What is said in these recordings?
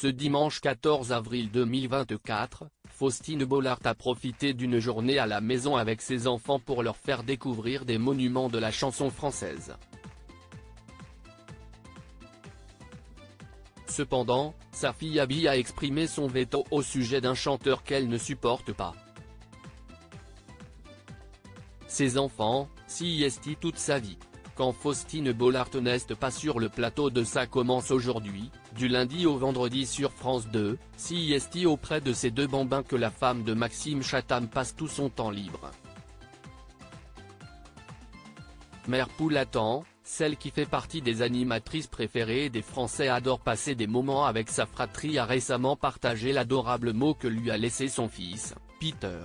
Ce dimanche 14 avril 2024, Faustine Bollaert a profité d'une journée à la maison avec ses enfants pour leur faire découvrir des monuments de la chanson française. Cependant, sa fille Abby a exprimé son veto au sujet d'un chanteur qu'elle ne supporte pas. Ses enfants, CIST toute sa vie. Quand Faustine Bollaert n'est pas sur le plateau de Ça commence aujourd'hui, du lundi au vendredi sur France 2, CIST auprès de ses deux bambins que la femme de Maxime Chatham passe tout son temps libre. Mère Poule attend, celle qui fait partie des animatrices préférées des Français adore passer des moments avec sa fratrie a récemment partagé l'adorable mot que lui a laissé son fils, Peter.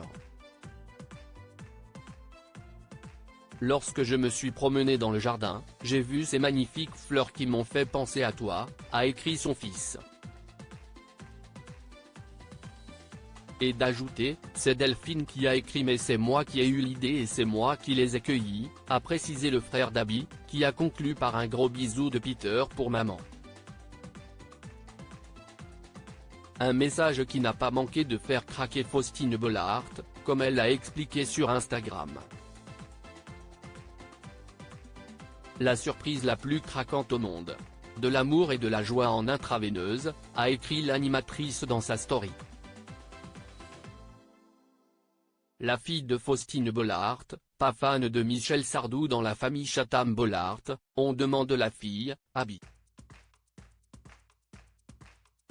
Lorsque je me suis promené dans le jardin, j'ai vu ces magnifiques fleurs qui m'ont fait penser à toi, a écrit son fils. Et d'ajouter, c'est Delphine qui a écrit mais c'est moi qui ai eu l'idée et c'est moi qui les ai cueillies, a précisé le frère d'Abby, qui a conclu par un gros bisou de Peter pour maman. Un message qui n'a pas manqué de faire craquer Faustine Bollaert, comme elle l'a expliqué sur Instagram. La surprise la plus craquante au monde. De l'amour et de la joie en intraveineuse, a écrit l'animatrice dans sa story. La fille de Faustine Bollaert, pas fan de Michel Sardou dans la famille Chatham-Bollaert, on demande la fille, Abby.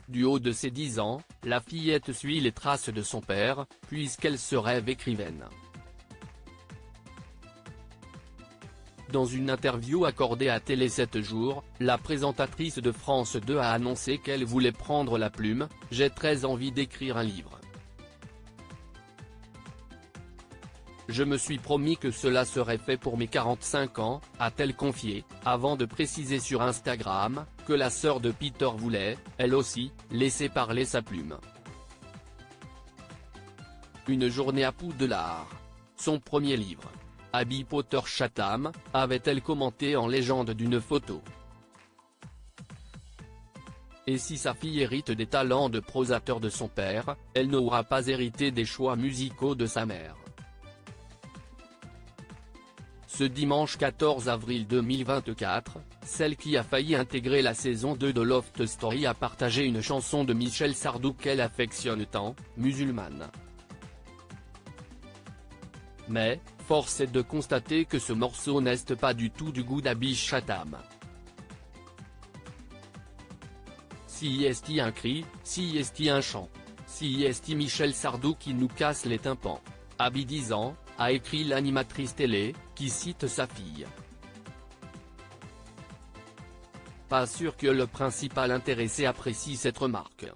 Du haut de ses 10 ans, la fillette suit les traces de son père, puisqu'elle se rêve écrivaine. Dans une interview accordée à Télé 7 jours, la présentatrice de France 2 a annoncé qu'elle voulait prendre la plume. « J'ai très envie d'écrire un livre. Je me suis promis que cela serait fait pour mes 45 ans, a-t-elle confié, avant de préciser sur Instagram, que la sœur de Peter voulait, elle aussi, laisser parler sa plume. Une journée à Poudlard. Son premier livre. Abby Potter Chatham, avait-elle commenté en légende d'une photo. Et si sa fille hérite des talents de prosateur de son père, elle n'aura pas hérité des choix musicaux de sa mère. Ce dimanche 14 avril 2024, celle qui a failli intégrer la saison 2 de Loft Story a partagé une chanson de Michel Sardou qu'elle affectionne tant, Musulmane. Mais, force est de constater que ce morceau n'est pas du tout du goût d'Abby Chatham. CIST un cri, CIST un chant. CIST Michel Sardou qui nous casse les tympans. Abby 10 ans, a écrit l'animatrice télé, qui cite sa fille. Pas sûr que le principal intéressé apprécie cette remarque.